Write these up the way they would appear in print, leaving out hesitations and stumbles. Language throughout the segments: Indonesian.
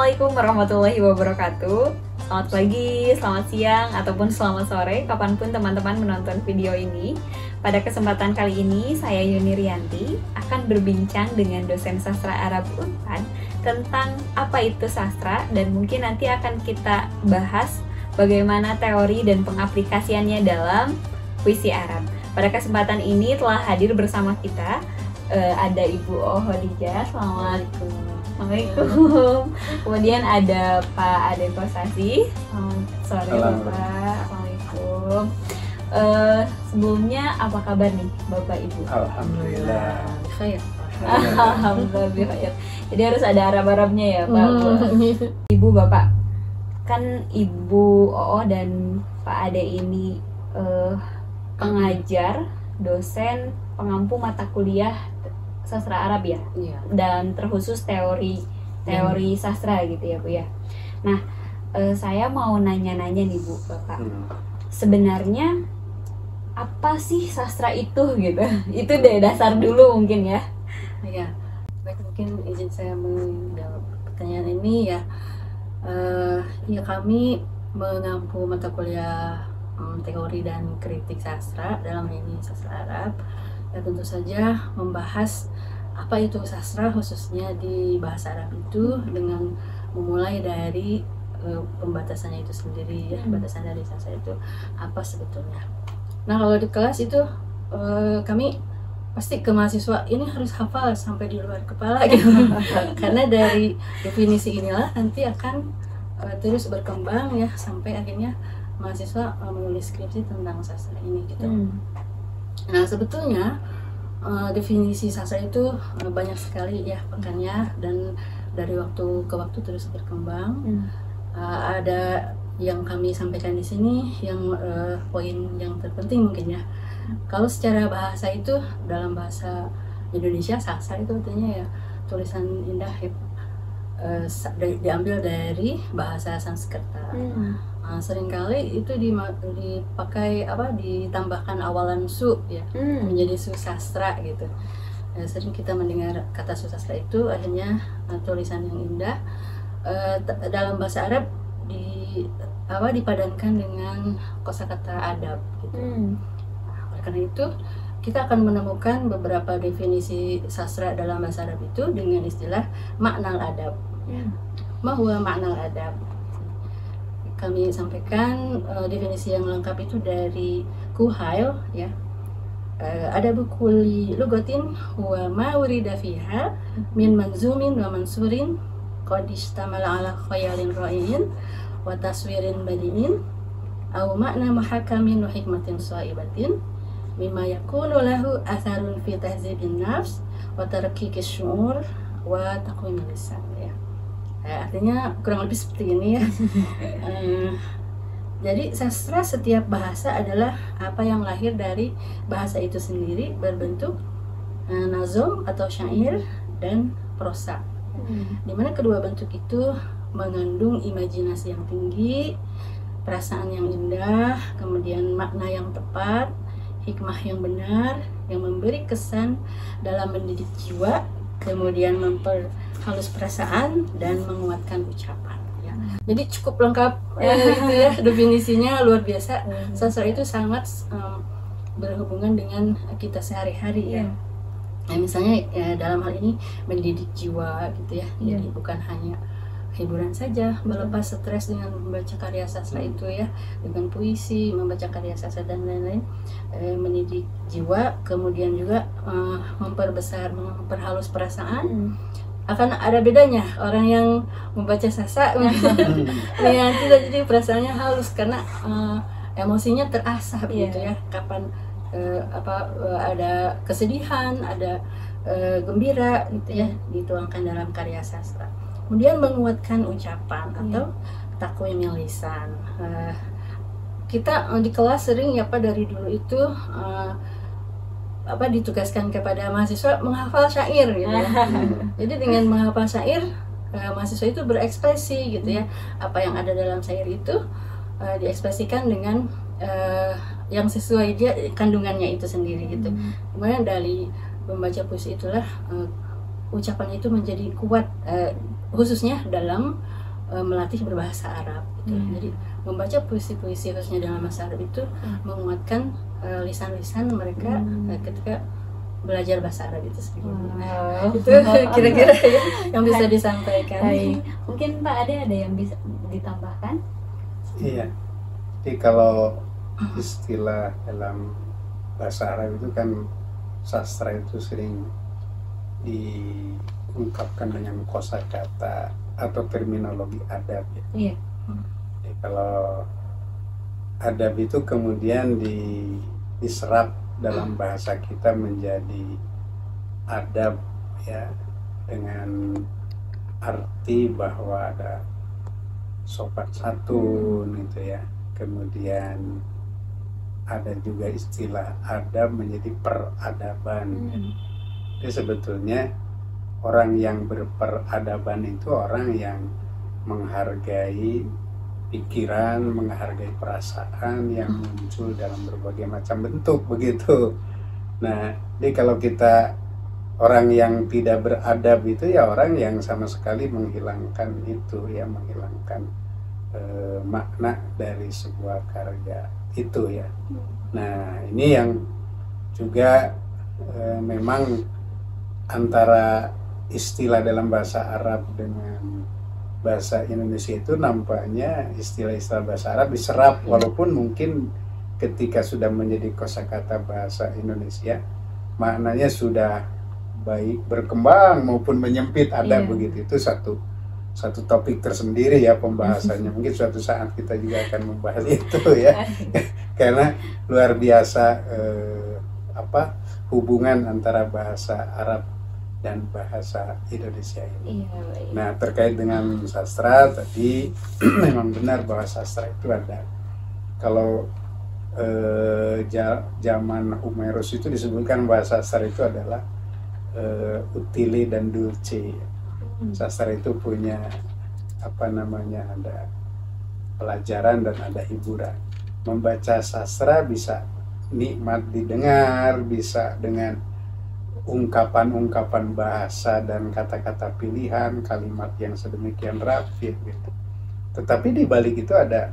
Assalamualaikum warahmatullahi wabarakatuh. Selamat pagi, selamat siang, ataupun selamat sore, kapanpun teman-teman menonton video ini. Pada kesempatan kali ini, saya Yuni Rianti akan berbincang dengan dosen sastra Arab Unpad tentang apa itu sastra, dan mungkin nanti akan kita bahas bagaimana teori dan pengaplikasiannya dalam puisi Arab. Pada kesempatan ini telah hadir bersama kita ada Ibu Ohodijah. Assalamualaikum. Kemudian ada Pak Ade Kosasi. Selamat sore Bapak. Assalamualaikum. Sebelumnya apa kabar nih Bapak Ibu? Alhamdulillah. Khair. Alhamdulillah khair. Jadi harus ada Arab-Arabnya ya Pak. Ibu Bapak, kan Ibu Oo dan Pak Ade ini pengajar, dosen, pengampu mata kuliah sastra Arab ya, dan terkhusus teori sastra gitu ya Bu ya. Nah, saya mau nanya-nanya nih Bu Bapak, sebenarnya apa sih sastra itu gitu? Itu dari dasar dulu mungkin ya. Ya, baik, mungkin izin saya menjawab pertanyaan ini ya. Ya, kami mengampu mata kuliah teori dan kritik sastra, dalam ini sastra Arab. Ya, tentu saja membahas apa itu sastra, khususnya di bahasa Arab itu, dengan memulai dari pembatasannya itu sendiri ya, batasan dari sastra itu apa sebetulnya. Nah, kalau di kelas itu kami pasti ke mahasiswa ini harus hafal sampai di luar kepala gitu. Karena dari definisi inilah nanti akan terus berkembang ya, sampai akhirnya mahasiswa menulis skripsi tentang sastra ini gitu. Nah, sebetulnya definisi sastra itu banyak sekali ya pekannya, dan dari waktu ke waktu terus berkembang. Ada yang kami sampaikan di sini, yang poin yang terpenting mungkin ya. Kalau secara bahasa itu, dalam bahasa Indonesia sastra itu artinya ya tulisan indah ya, diambil dari bahasa Sanskerta. Seringkali itu dipakai ditambahkan awalan su ya, menjadi susastra gitu. Sering kita mendengar kata susastra itu akhirnya tulisan yang indah. Dalam bahasa Arab dipadankan dengan kosakata adab gitu. Oleh karena itu kita akan menemukan beberapa definisi sastra dalam bahasa Arab itu dengan istilah makna adab. Bahwa makna adab, kami sampaikan definisi yang lengkap itu dari Kuhail ya. Ada buku lugatin huwa ma urida fiha min manzumin wa mansurin qad istamala ala khayalin ra'in wa taswirin badiin aw makna muhakamin wa hikmatin shaibatin mimma yakunu lahu atharun fi tahzibin nafs wa tarkikis syu'ur wa taqwimil lisan ya. Artinya kurang lebih seperti ini ya. Jadi sastra setiap bahasa adalah apa yang lahir dari bahasa itu sendiri, berbentuk nazom atau syair dan prosa. Dimana kedua bentuk itu mengandung imajinasi yang tinggi, perasaan yang indah, kemudian makna yang tepat, hikmah yang benar, yang memberi kesan dalam mendidik jiwa, kemudian memperhalus perasaan dan menguatkan ucapan ya. Jadi cukup lengkap gitu ya definisinya, luar biasa. Sastra itu sangat berhubungan dengan kita sehari-hari ya. Nah, misalnya ya, dalam hal ini mendidik jiwa gitu ya. Jadi bukan hanya hiburan saja, melepas stres dengan membaca karya sastra itu ya, dengan puisi, membaca karya sastra dan lain-lain, mendidik jiwa, kemudian juga memperbesar, memperhalus perasaan. Akan ada bedanya orang yang membaca sastra yang tidak, jadi perasaannya halus karena emosinya terasah begitu ya. Kapan ada kesedihan, ada gembira gitu ya, dituangkan dalam karya sastra. Kemudian menguatkan ucapan atau taqwimil lisan. Kita di kelas sering ya Pak, dari dulu itu ditugaskan kepada mahasiswa menghafal syair gitu ya. Jadi dengan menghafal syair, mahasiswa itu berekspresi gitu ya. Apa yang ada dalam syair itu diekspresikan dengan yang sesuai dia kandungannya itu sendiri gitu. Kemudian dari membaca puisi itulah ucapan itu menjadi kuat, khususnya dalam melatih berbahasa Arab gitu. Jadi membaca puisi-puisi khususnya dalam bahasa Arab itu menguatkan lisan-lisan mereka ketika belajar bahasa Arab itu sendiri. Itu kira-kira yang bisa disampaikan. Baik. Mungkin Pak Ade ada yang bisa ditambahkan? Iya. Jadi kalau istilah dalam bahasa Arab itu kan sastra itu sering diungkapkan dengan kosakata atau terminologi adab ya. Iya. Jadi kalau adab itu kemudian diserap dalam bahasa kita menjadi adab ya, dengan arti bahwa ada sopan santun gitu ya. Kemudian ada juga istilah adab menjadi peradaban. Jadi sebetulnya orang yang berperadaban itu orang yang menghargai pikiran, menghargai perasaan yang muncul dalam berbagai macam bentuk begitu. Nah, jadi kalau kita orang yang tidak beradab itu ya orang yang sama sekali menghilangkan itu ya, menghilangkan makna dari sebuah karya itu ya. Nah, ini yang juga memang antara istilah dalam bahasa Arab dengan bahasa Indonesia itu nampaknya istilah-istilah bahasa Arab diserap, walaupun mungkin ketika sudah menjadi kosakata bahasa Indonesia maknanya sudah baik berkembang maupun menyempit ada begitu. Itu satu topik tersendiri ya pembahasannya. Mungkin suatu saat kita juga akan membahas itu ya. Karena luar biasa hubungan antara bahasa Arab dan bahasa Indonesia ini. Nah, terkait dengan sastra tadi memang benar bahwa sastra itu ada. Kalau zaman Homerus itu disebutkan bahwa sastra itu adalah utile dan dulce. Sastra itu punya ada pelajaran dan ada hiburan. Membaca sastra bisa nikmat didengar, bisa dengan ungkapan-ungkapan bahasa dan kata-kata pilihan, kalimat yang sedemikian rapi gitu. Tetapi di balik itu ada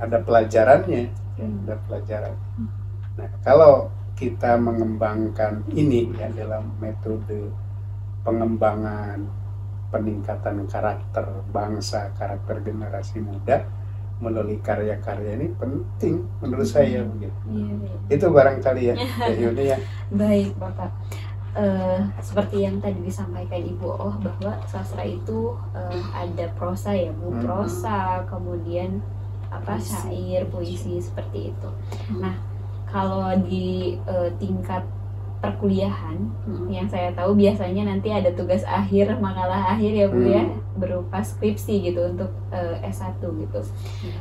pelajarannya, ada pelajaran. Nah, kalau kita mengembangkan ini ya dalam metode pengembangan peningkatan karakter bangsa, karakter generasi muda melalui karya-karya ini penting menurut saya begitu. Itu barangkali ya, Yuni ya. Baik Bapak, seperti yang tadi disampaikan Ibu bahwa sastra itu ada prosa ya Bu, prosa, kemudian syair, puisi seperti itu. Nah, kalau di tingkat perkuliahan yang saya tahu biasanya nanti ada tugas akhir, makalah akhir ya Bu ya, berupa skripsi gitu untuk S1 gitu.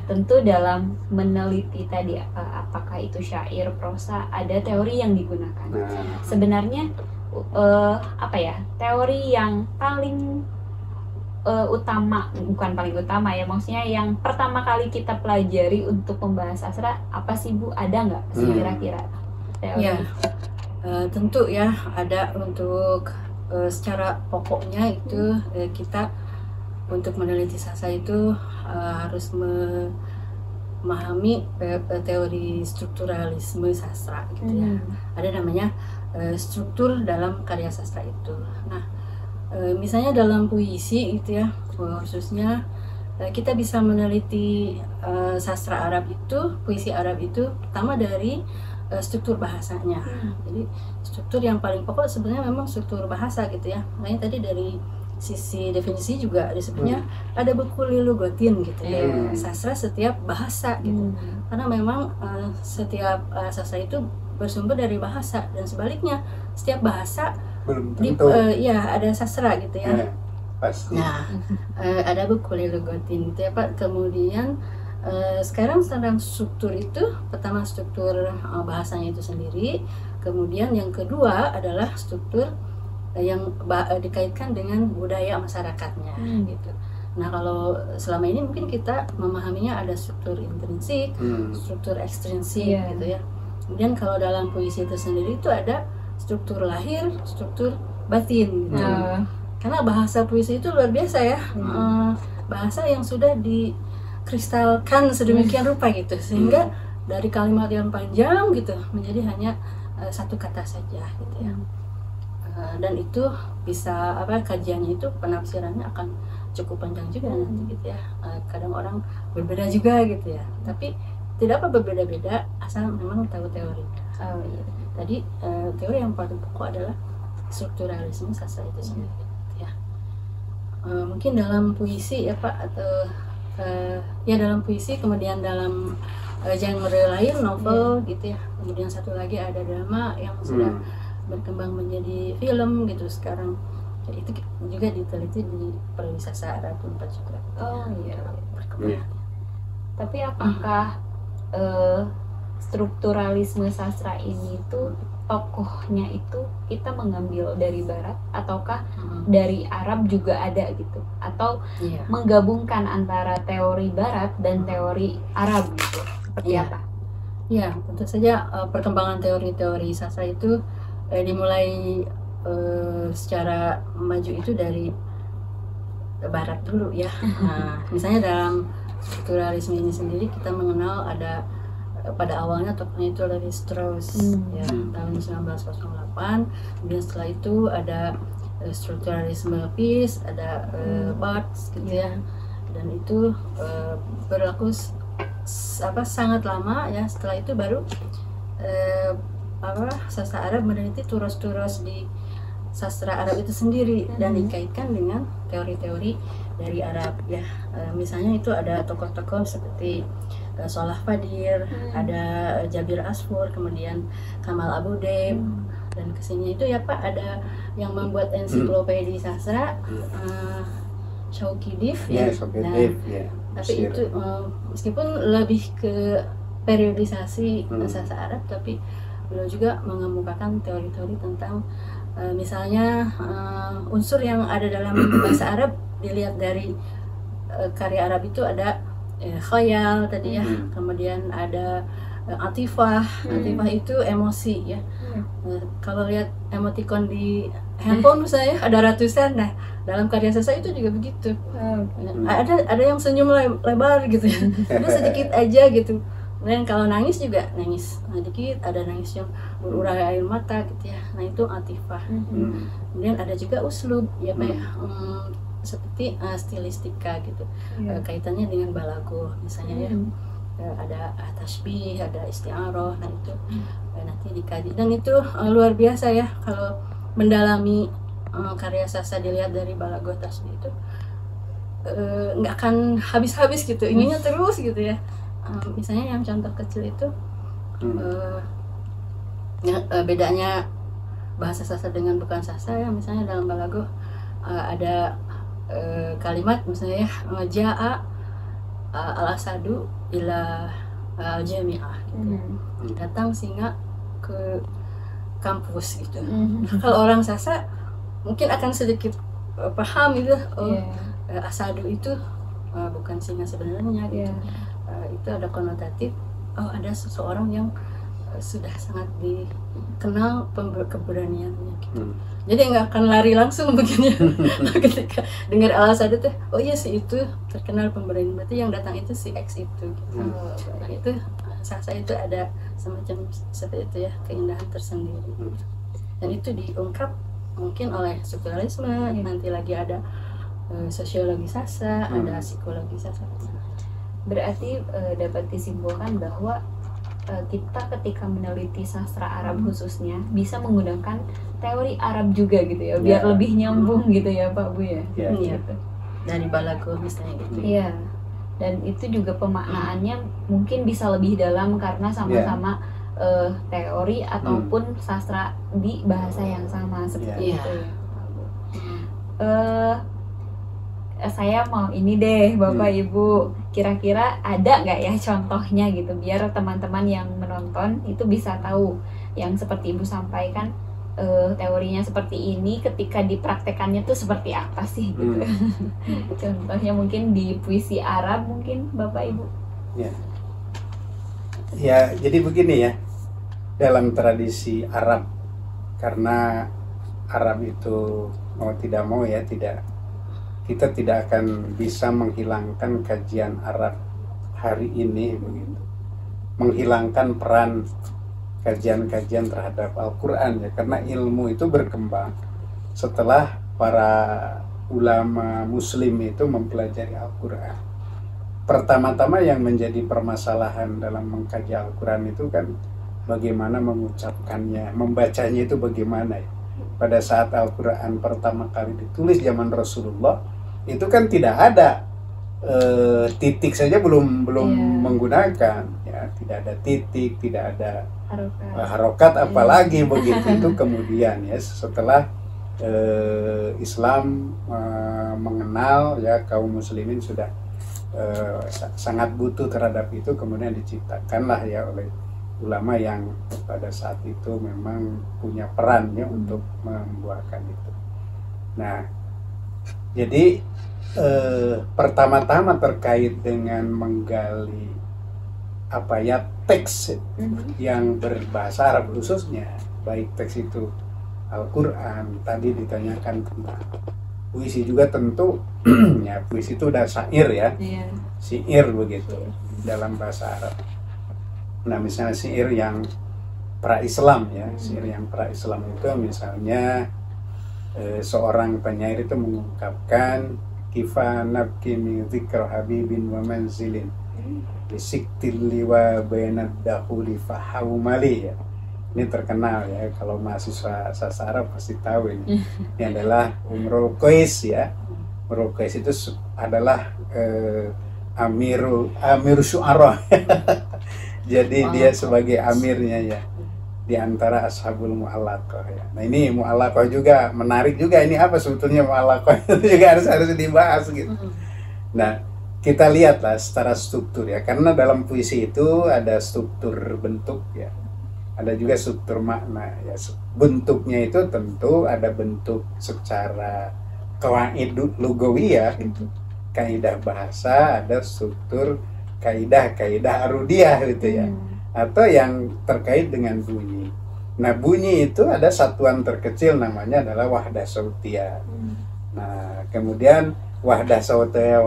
Tentu dalam meneliti tadi apakah itu syair, prosa, ada teori yang digunakan. Sebenarnya teori yang paling utama, bukan paling utama ya, maksudnya yang pertama kali kita pelajari untuk membahas sastra apa sih Bu? Ada nggak kira-kira teori? Ya. Tentu ya ada untuk secara pokoknya itu kita untuk meneliti sastra itu harus memahami teori strukturalisme sastra gitu ya. Ada namanya struktur dalam karya sastra itu. Nah, misalnya dalam puisi gitu ya, khususnya kita bisa meneliti sastra Arab itu, puisi Arab itu pertama dari struktur bahasanya. Jadi struktur yang paling pokok sebenarnya memang struktur bahasa gitu ya. Makanya tadi dari sisi definisi juga disebutnya ada bekuli lugatin gitu ya. Sastra setiap bahasa gitu. Karena memang setiap sastra itu bersumber dari bahasa, dan sebaliknya setiap bahasa belum tentu ada sastra gitu ya. Pasti. Nah, ada bekuli lugatin gitu ya Pak. Kemudian sekarang tentang struktur itu, pertama struktur bahasanya itu sendiri, kemudian yang kedua adalah struktur yang dikaitkan dengan budaya masyarakatnya gitu. Nah, kalau selama ini mungkin kita memahaminya ada struktur intrinsik, struktur ekstrinsik gitu ya. Kemudian kalau dalam puisi itu sendiri itu ada struktur lahir, struktur batin gitu. Karena bahasa puisi itu luar biasa ya, bahasa yang sudah dikristalkan sedemikian rupa gitu, sehingga dari kalimat yang panjang gitu menjadi hanya satu kata saja gitu ya. Dan itu bisa kajiannya itu penafsirannya akan cukup panjang juga nanti gitu ya. Kadang orang berbeda juga gitu ya, tapi tidak apa berbeda-beda asal memang tahu teori. Tadi teori yang paling pokok adalah strukturalisme sastra itu sendiri ya. Mungkin dalam puisi ya Pak, atau ya dalam puisi, kemudian dalam genre lain novel gitu ya, kemudian satu lagi ada drama yang sudah berkembang menjadi film gitu sekarang. Jadi itu juga diteliti di Perwisasa Arab Unpad juga. Berkembang. Tapi apakah strukturalisme sastra ini tuh tokohnya itu kita mengambil dari barat ataukah dari Arab juga ada gitu, atau menggabungkan antara teori barat dan teori Arab gitu, seperti apa? Ya, tentu saja perkembangan teori-teori sastra itu dimulai secara maju itu dari barat dulu ya. Nah, misalnya dalam strukturalisme ini sendiri kita mengenal ada pada awalnya tokohnya itu Levi Strauss ya, tahun 1908. Kemudian setelah itu ada strukturalisme Peace, ada Barthes gitu ya, dan itu berlaku sangat lama ya. Setelah itu baru sastra Arab meneliti turos-turos di sastra Arab itu sendiri dan dikaitkan dengan teori-teori dari Arab ya. Misalnya itu ada tokoh-tokoh seperti Solah Fadir, ada Jabir Asfur, kemudian Kamal Abu Daib, dan kesini itu ya Pak ada yang membuat ensiklopedi sastra, Shauki Dif ya. Tapi itu meskipun lebih ke periodisasi sastra Arab, tapi beliau juga mengemukakan teori-teori tentang misalnya unsur yang ada dalam bahasa Arab dilihat dari karya Arab itu ada khayal tadi ya, kemudian ada atifah. Atifah itu emosi ya. Kalau lihat emoticon di handphone misalnya ada ratusan. Nah, dalam karya sastra itu juga begitu. Ada yang senyum lebar gitu ya. Ada sedikit aja gitu. Dan kalau nangis juga nangis sedikit, ada nangis yang berurai air mata gitu ya. Nah, itu atifah. Kemudian ada juga uslub ya Pak ya. Seperti stilistika gitu, kaitannya dengan balaghah misalnya ya, ada tasbih, ada isti'arah. Nah itu nanti dikaji, dan itu luar biasa ya kalau mendalami karya sastra dilihat dari balaghah, tasbih itu nggak akan habis-habis gitu, ininya terus gitu ya. Misalnya yang contoh kecil itu bedanya bahasa sastra dengan bukan sastra ya. Misalnya dalam balaghah ada kalimat misalnya ya, ja'a al-asadu ila al-jami'ah gitu. Datang singa ke kampus gitu. Kalau orang sastra mungkin akan sedikit paham gitu, asadu itu bukan singa sebenarnya gitu. Itu ada konotatif, ada seseorang yang sudah sangat dikenal keberaniannya gitu. Jadi nggak akan lari langsung begini ketika dengar al-asadu tuh, oh iya si itu terkenal pemberani, berarti yang datang itu si X itu gitu. Nah itu sastra itu ada semacam seperti itu ya, keindahan tersendiri. Dan itu diungkap mungkin oleh strukturalisme, nanti lagi ada sosiologi sastra, ada psikologi sastra. Berarti dapat disimpulkan bahwa kita ketika meneliti sastra Arab khususnya bisa menggunakan teori Arab juga gitu ya, biar lebih nyambung gitu ya Pak Bu ya. Gitu. Dari balaghah misalnya gitu. Iya. Dan itu juga pemaknaannya mungkin bisa lebih dalam karena sama-sama teori ataupun sastra di bahasa yang sama seperti itu ya. Saya mau ini deh Bapak Ibu, kira-kira ada nggak ya contohnya gitu biar teman-teman yang menonton itu bisa tahu yang seperti Ibu sampaikan, teorinya seperti ini, ketika dipraktekannya tuh seperti apa sih gitu. Contohnya mungkin di puisi Arab mungkin Bapak Ibu. Ya jadi begini ya, dalam tradisi Arab, karena Arab itu mau tidak mau ya kita tidak akan bisa menghilangkan kajian Arab hari ini begitu, menghilangkan peran kajian-kajian terhadap Al-Quran ya, karena ilmu itu berkembang setelah para ulama muslim itu mempelajari Al-Quran. Pertama-tama yang menjadi permasalahan dalam mengkaji Al-Quran itu kan bagaimana mengucapkannya, membacanya itu bagaimana ya. Pada saat Al-Quran pertama kali ditulis zaman Rasulullah itu kan tidak ada titik saja belum menggunakan ya, tidak ada titik, tidak ada harokat apalagi begitu. Itu kemudian ya setelah Islam mengenal ya, kaum muslimin sudah sangat butuh terhadap itu, kemudian diciptakanlah ya oleh ulama yang pada saat itu memang punya perannya untuk membuahkan itu. Nah, jadi pertama-tama terkait dengan menggali apa ya teks yang berbahasa Arab khususnya, baik teks itu Al-Quran, tadi ditanyakan tentang puisi juga tentu ya, puisi itu udah syair ya, syair begitu dalam bahasa Arab. Nah misalnya syair yang pra-Islam ya, syair yang pra-Islam itu misalnya seorang penyair itu mengungkapkan kifa nabki min dzikra habibin wa manzilin bisiktil liwa bainad dahuli fahaumali ya. Ini terkenal ya, kalau mahasiswa sastra Arab pasti tahu ini. Ini adalah Imrul Qais ya. Imrul Qais itu adalah Amir Syu'ara. Jadi dia sebagai amirnya ya di antara ashabul mu'allaqah ya. Nah ini mu'allaqah juga menarik juga, ini apa sebetulnya mu'allaqah itu juga harus dibahas gitu. Nah kita lihatlah secara struktur ya, karena dalam puisi itu ada struktur bentuk ya, ada juga struktur makna ya. Bentuknya itu tentu ada bentuk secara qawaid lugawiyah gitu, kaidah bahasa, ada struktur kaidah arudiyah gitu ya, atau yang terkait dengan bunyi. Nah bunyi itu ada satuan terkecil namanya adalah wahdah sautiyah. Nah kemudian wahdah sautiyah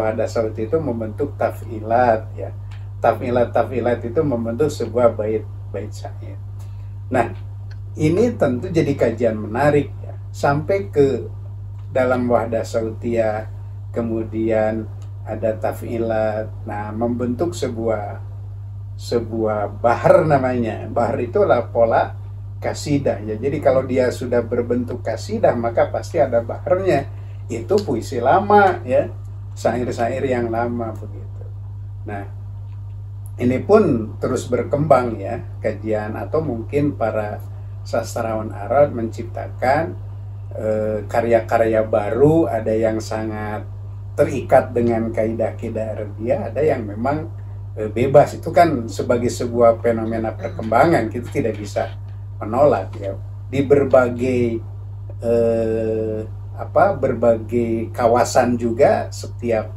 itu membentuk taf'ilat ya, taf'ilat itu membentuk sebuah bait syair. Nah ini tentu jadi kajian menarik ya, sampai ke dalam wahdah sautiyah kemudian ada taf'ilat. Nah membentuk sebuah bahar namanya. Bahar itu adalah pola kasidah ya. Jadi kalau dia sudah berbentuk kasidah maka pasti ada baharnya. Itu puisi lama ya, syair-syair yang lama begitu. Nah ini pun terus berkembang ya kajian, atau mungkin para sastrawan Arab menciptakan karya-karya baru. Ada yang sangat terikat dengan kaidah-kaidah Arabia, ada yang memang bebas. Itu kan sebagai sebuah fenomena perkembangan, kita tidak bisa menolak ya. Di berbagai berbagai kawasan juga setiap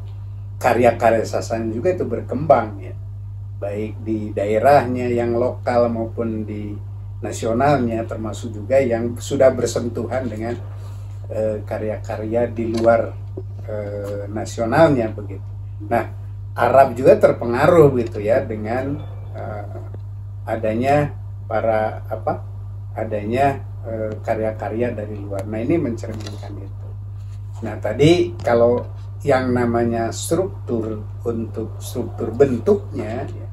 karya-karya sastra juga itu berkembang ya, baik di daerahnya yang lokal maupun di nasionalnya, termasuk juga yang sudah bersentuhan dengan karya-karya di luar nasionalnya begitu. Nah Arab juga terpengaruh gitu ya dengan adanya karya-karya dari luar. Nah ini mencerminkan itu. Nah tadi kalau yang namanya struktur untuk struktur bentuknya ya,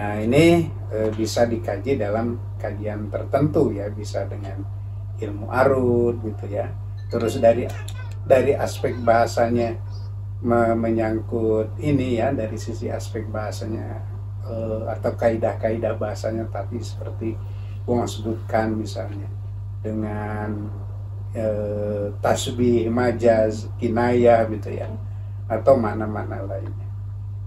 nah ini bisa dikaji dalam kajian tertentu ya, bisa dengan ilmu arud gitu ya. Terus dari aspek bahasanya menyangkut ini ya, dari sisi aspek bahasanya atau kaidah-kaidah bahasanya tadi seperti gua sebutkan misalnya dengan tasbih, majaz, kinayah gitu ya, atau makna-makna lainnya.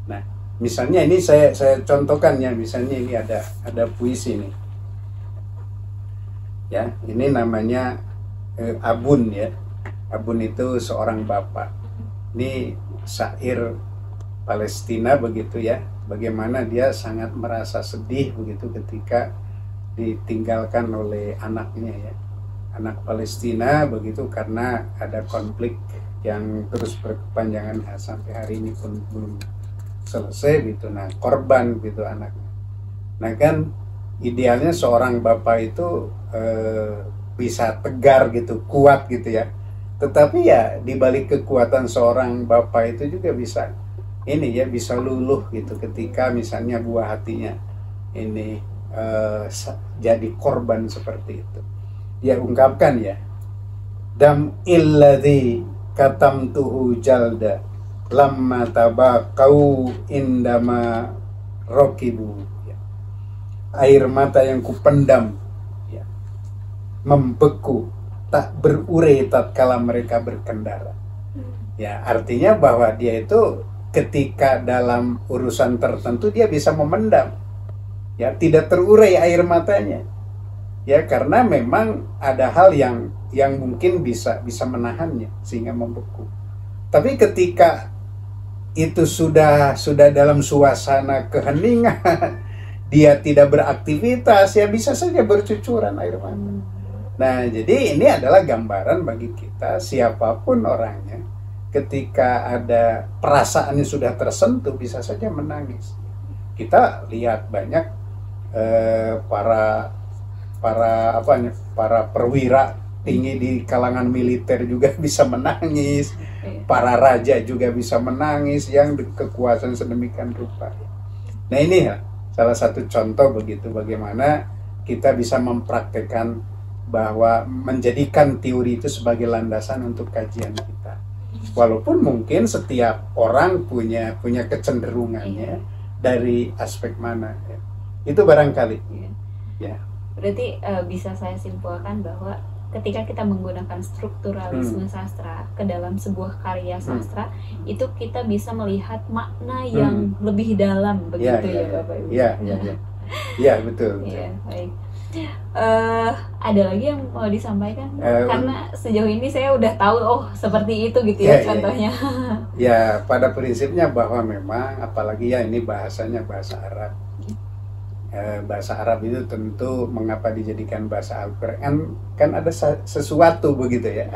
Nah misalnya ini saya contohkan ya, misalnya ini ada puisi nih ya, ini namanya Abun ya. Abun itu seorang bapak. Ini syair Palestina begitu ya, bagaimana dia sangat merasa sedih begitu ketika ditinggalkan oleh anaknya ya. anak Palestina begitu, karena ada konflik yang terus berkepanjangan sampai hari ini pun belum selesai gitu. Nah, korban gitu anaknya. Nah kan idealnya seorang bapak itu bisa tegar gitu, kuat gitu ya. Tetapi ya di balik kekuatan seorang bapak itu juga bisa ini ya, bisa luluh gitu ketika misalnya buah hatinya ini jadi korban seperti itu. Dia ungkapkan ya, dam illadzi katamtuhu jalda lamma tabaqau indama rokibu, ya. Air mata yang kupendam ya, membeku tak berurai tatkala mereka berkendara. Ya, artinya bahwa dia itu ketika dalam urusan tertentu dia bisa memendam, ya, tidak terurai air matanya. Ya, karena memang ada hal yang mungkin bisa menahannya sehingga membeku. Tapi ketika itu sudah dalam suasana keheningan, dia tidak beraktivitas, ya bisa saja bercucuran air mata. Nah, jadi ini adalah gambaran bagi kita, siapapun orangnya, ketika ada perasaan yang sudah tersentuh bisa saja menangis. Kita lihat banyak para perwira tinggi di kalangan militer juga bisa menangis, para raja juga bisa menangis yang kekuasaan sedemikian rupa. Nah, ini ya salah satu contoh begitu bagaimana kita bisa mempraktekkan bahwa menjadikan teori itu sebagai landasan untuk kajian kita. Walaupun mungkin setiap orang punya kecenderungannya dari aspek mana ya. Itu barangkali ya. Berarti bisa saya simpulkan bahwa ketika kita menggunakan strukturalisme sastra ke dalam sebuah karya sastra, itu kita bisa melihat makna yang lebih dalam begitu ya Bapak Ibu. Iya, betul. Iya, baik. Ada lagi yang mau disampaikan? Karena sejauh ini saya udah tahu seperti itu gitu ya contohnya. Ya, pada prinsipnya bahwa memang apalagi ya ini bahasanya bahasa Arab. Bahasa Arab itu tentu mengapa dijadikan bahasa Al-Quran, kan ada sesuatu begitu ya,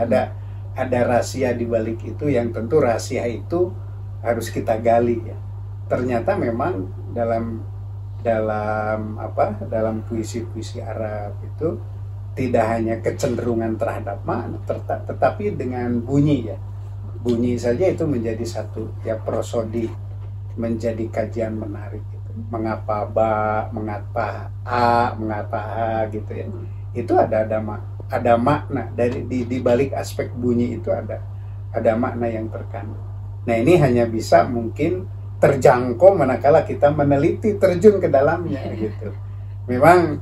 ada rahasia di balik itu yang tentu rahasia itu harus kita gali ya. Ternyata memang dalam puisi-puisi Arab itu tidak hanya kecenderungan terhadap makna, tetapi dengan bunyi ya. Bunyi saja itu menjadi satu ya prosodi, menjadi kajian menarik. Mengapa ba, mengapa a, mengapa a gitu ya. Itu ada makna dari di balik aspek bunyi itu ada makna yang terkandung. Nah, ini hanya bisa mungkin terjangkau manakala kita meneliti, terjun ke dalamnya gitu. Memang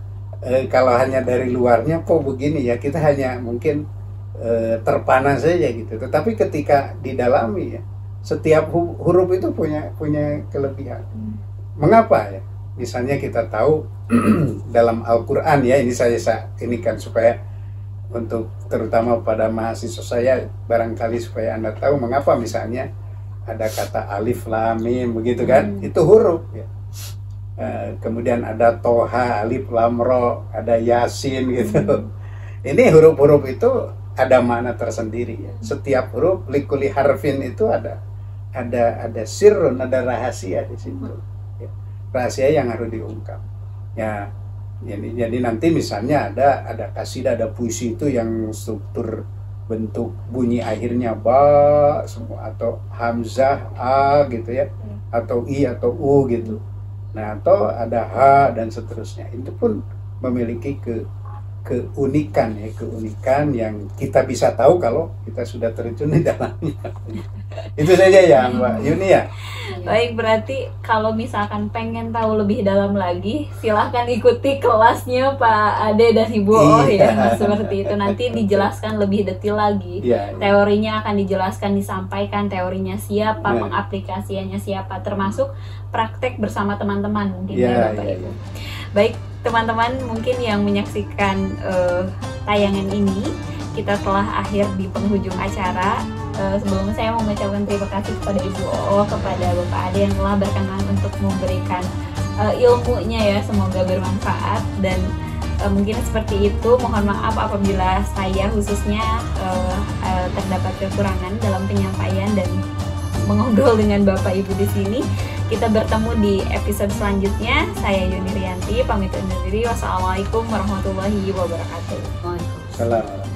kalau hanya dari luarnya kok begini ya, kita hanya mungkin terpana saja gitu. Tetapi ketika didalami ya, setiap huruf itu punya kelebihan. Mengapa ya? Misalnya kita tahu dalam Al-Quran ya, ini kan supaya untuk terutama pada mahasiswa saya barangkali supaya Anda tahu mengapa misalnya ada kata alif lam mim begitu kan, itu huruf ya. Kemudian ada toha, alif lam ro, ada yasin gitu. Ini huruf-huruf itu ada makna tersendiri ya. Setiap huruf likuli harfin itu ada sirrun, ada rahasia di situ. Rahasia yang harus diungkap ya. Jadi nanti misalnya ada kasidah, ada puisi itu yang struktur bentuk bunyi akhirnya ba semua, atau hamzah a gitu ya, atau i atau u gitu. Nah, atau ada h dan seterusnya. Itu pun memiliki keunikan yang kita bisa tahu kalau kita sudah terjun di dalamnya. Itu saja ya Mbak Yuni ya. Baik, berarti kalau misalkan pengen tahu lebih dalam lagi, silahkan ikuti kelasnya Pak Ade dan Ibu Oh ya, seperti itu. Nanti dijelaskan lebih detail lagi. Teorinya akan dijelaskan, disampaikan, teorinya siapa, pengaplikasiannya siapa, termasuk praktek bersama teman-teman mungkin ya Bapak Ibu. Baik, teman-teman mungkin yang menyaksikan tayangan ini, kita telah akhir di penghujung acara. Sebelumnya saya mau mengucapkan terima kasih kepada Ibu Oo, kepada Bapak Ade yang telah berkenan untuk memberikan ilmunya ya, semoga bermanfaat. Dan Mungkin seperti itu. Mohon maaf apabila saya khususnya terdapat kekurangan dalam penyampaian dan mengobrol dengan Bapak Ibu di sini. Kita bertemu di episode selanjutnya. Saya Yuni Rianti, pamit undur diri. Wassalamualaikum warahmatullahi wabarakatuh. Salam.